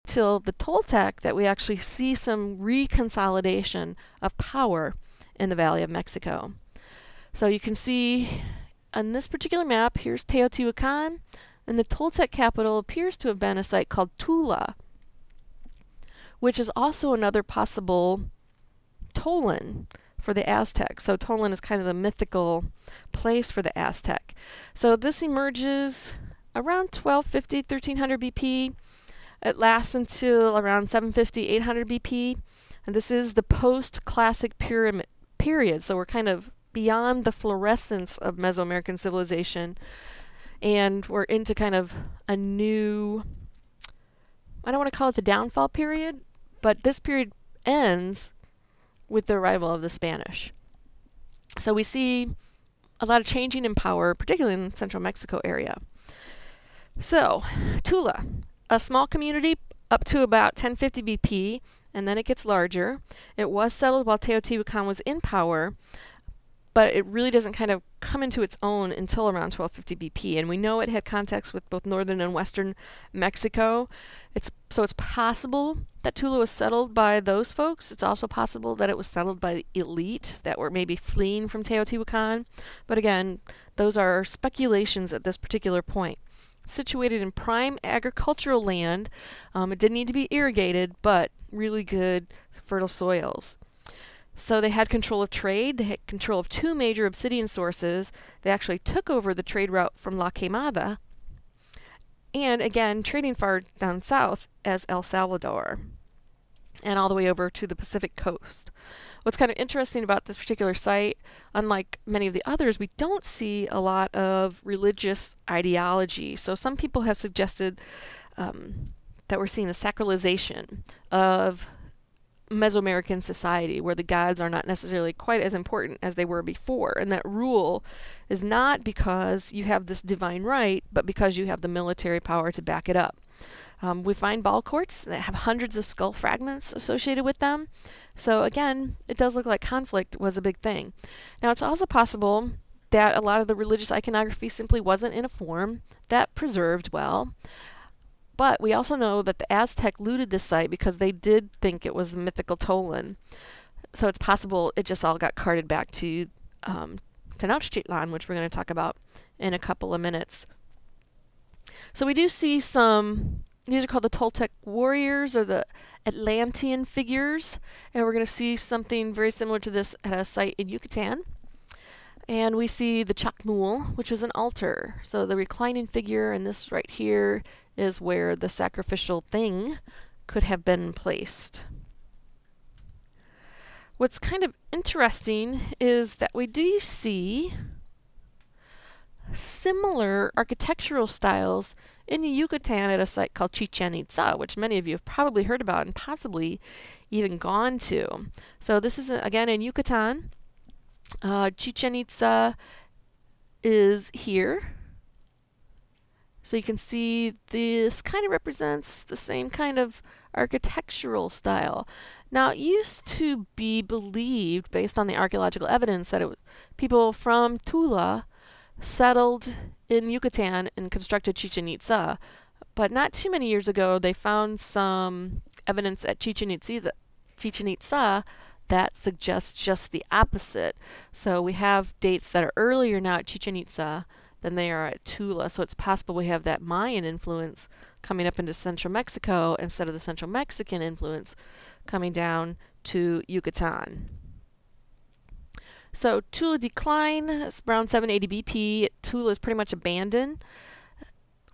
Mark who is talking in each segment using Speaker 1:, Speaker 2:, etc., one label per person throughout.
Speaker 1: Till the Toltec that we actually see some reconsolidation of power in the Valley of Mexico. So you can see on this particular map, here's Teotihuacan, and the Toltec capital appears to have been a site called Tula, which is also another possible Tolan for the Aztec. So Tolan is kind of the mythical place for the Aztec. So this emerges around 1250, 1300 BP. It lasts until around 750, 800 BP. And this is the post-classic pyramid period. So we're kind of beyond the fluorescence of Mesoamerican civilization. And we're into kind of a new, I don't want to call it the downfall period, but this period ends with the arrival of the Spanish. So we see a lot of changing in power, particularly in the central Mexico area. So, Tula, a small community up to about 1050 BP, and then it gets larger. It was settled while Teotihuacan was in power, but it really doesn't kind of come into its own until around 1250 BP. And we know it had contacts with both northern and western Mexico. So it's possible that Tula was settled by those folks. It's also possible that it was settled by the elite that were maybe fleeing from Teotihuacan. But again, those are speculations at this particular point. Situated in prime agricultural land, it didn't need to be irrigated, but really good fertile soils. So they had control of trade. They had control of two major obsidian sources. They actually took over the trade route from La Quemada, and again, trading far down south as El Salvador, and all the way over to the Pacific coast. What's kind of interesting about this particular site, unlike many of the others, we don't see a lot of religious ideology. So some people have suggested that we're seeing a sacralization of Mesoamerican society, where the gods are not necessarily quite as important as they were before, and that rule is not because you have this divine right, but because you have the military power to back it up. We find ball courts that have hundreds of skull fragments associated with them. So again, it does look like conflict was a big thing. Now, it's also possible that a lot of the religious iconography simply wasn't in a form that preserved well. But we also know that the Aztec looted this site because they did think it was the mythical Tolan. So it's possible it just all got carted back to Tenochtitlan, which we're going to talk about in a couple of minutes. So we do see some, these are called the Toltec warriors, or the Atlantean figures. And we're going to see something very similar to this at a site in Yucatan. And we see the Chacmul, which is an altar. So the reclining figure, and this right here is where the sacrificial thing could have been placed. What's kind of interesting is that we do see similar architectural styles in Yucatan at a site called Chichen Itza, which many of you have probably heard about and possibly even gone to. So this is, again, in Yucatan. Chichen Itza is here. So you can see this kind of represents the same kind of architectural style. Now, it used to be believed, based on the archaeological evidence, that it was people from Tula settled in Yucatan and constructed Chichen Itza. But not too many years ago, they found some evidence at Chichen Itza that suggests just the opposite. So we have dates that are earlier now at Chichen Itza than they are at Tula. So it's possible we have that Mayan influence coming up into central Mexico instead of the central Mexican influence coming down to Yucatan. So Tula decline, it's around 780 BP. Tula is pretty much abandoned.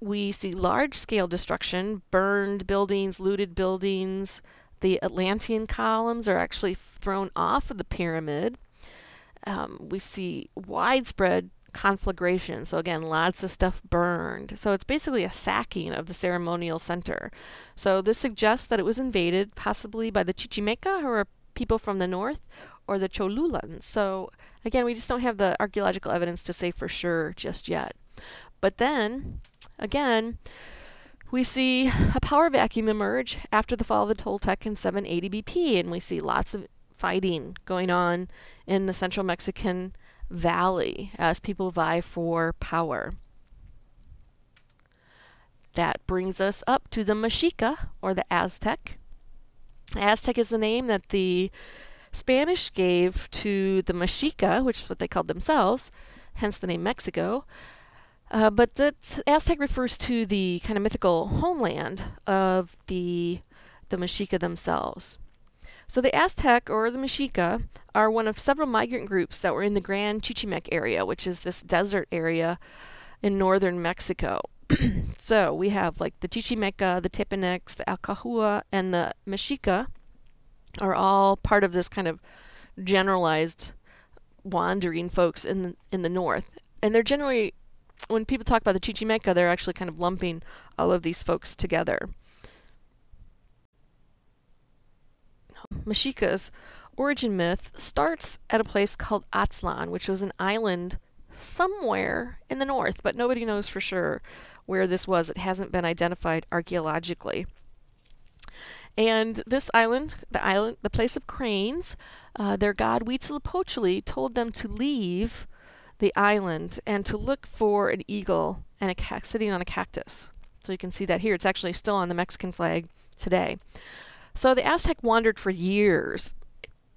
Speaker 1: We see large-scale destruction, burned buildings, looted buildings. The Atlantean columns are actually thrown off of the pyramid. We see widespread conflagration. So again, lots of stuff burned. So it's basically a sacking of the ceremonial center. So this suggests that it was invaded possibly by the Chichimeca, who are people from the north, or the Cholulans. So again, we just don't have the archaeological evidence to say for sure just yet. But then, again, we see a power vacuum emerge after the fall of the Toltec in 780 BP, and we see lots of fighting going on in the central Mexican valley as people vie for power. That brings us up to the Mexica, or the Aztec. Aztec is the name that the Spanish gave to the Mexica, which is what they called themselves, hence the name Mexico. But the Aztec refers to the kind of mythical homeland of the Mexica themselves. So the Aztec, or the Mexica, are one of several migrant groups that were in the Gran Chichimec area, which is this desert area in northern Mexico. So we have like the Chichimeca, the Tepanecs, the Alcahua, and the Mexica are all part of this kind of generalized wandering folks in the north. And they're generally, when people talk about the Chichimeca, they're actually kind of lumping all of these folks together. Mexica's origin myth starts at a place called Aztlan, which was an island somewhere in the north, but nobody knows for sure where this was. It hasn't been identified archaeologically. And this island, the place of cranes, their god Huitzilopochtli told them to leave the island and to look for an eagle and sitting on a cactus. So you can see that here. It's actually still on the Mexican flag today. So the Aztec wandered for years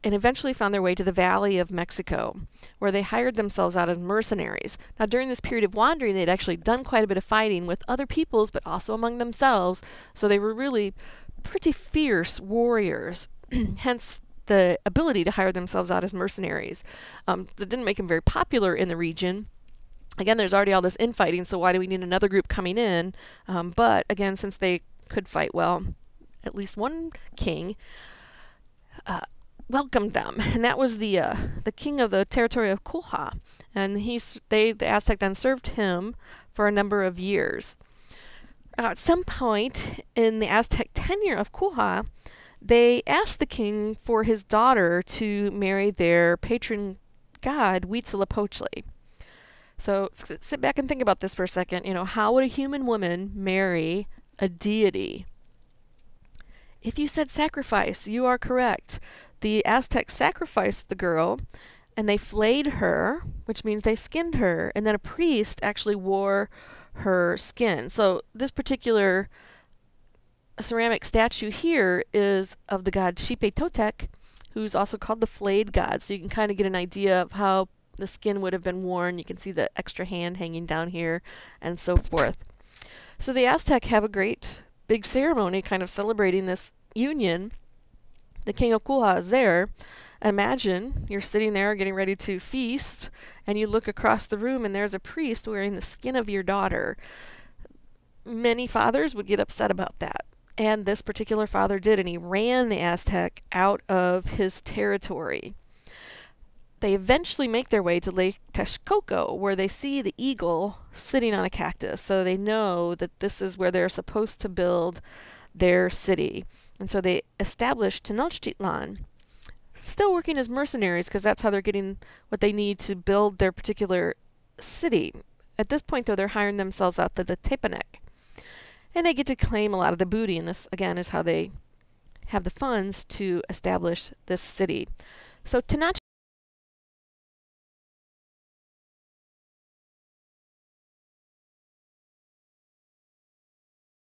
Speaker 1: and eventually found their way to the Valley of Mexico, where they hired themselves out as mercenaries. Now, during this period of wandering, they'd actually done quite a bit of fighting with other peoples, but also among themselves, so they were really pretty fierce warriors, hence the ability to hire themselves out as mercenaries. That didn't make them very popular in the region. Again, there's already all this infighting, so why do we need another group coming in? But again, since they could fight well, at least one king welcomed them, and that was the king of the territory of Culha, and the Aztec then served him for a number of years. At some point in the Aztec tenure of Culha, they asked the king for his daughter to marry their patron god Huitzilopochtli. So sit back and think about this for a second. How would a human woman marry a deity? If you said sacrifice, you are correct. The Aztecs sacrificed the girl, and they flayed her, which means they skinned her, and then a priest actually wore her skin. So this particular ceramic statue here is of the god Xipe Totec, who's also called the flayed god. So you can kind of get an idea of how the skin would have been worn. You can see the extra hand hanging down here, and so forth. So the Aztec have a great big ceremony kind of celebrating this union. The king of Culha is there. Imagine you're sitting there getting ready to feast, and you look across the room and there's a priest wearing the skin of your daughter. Many fathers would get upset about that, and this particular father did, and he ran the Aztec out of his territory. They eventually make their way to Lake Texcoco, where they see the eagle sitting on a cactus, so they know that this is where they're supposed to build their city. And so they established Tenochtitlan, still working as mercenaries because that's how they're getting what they need to build their particular city. At this point, though, they're hiring themselves out to the Tepanec. And they get to claim a lot of the booty, and this, again, is how they have the funds to establish this city. So Tenochtitlan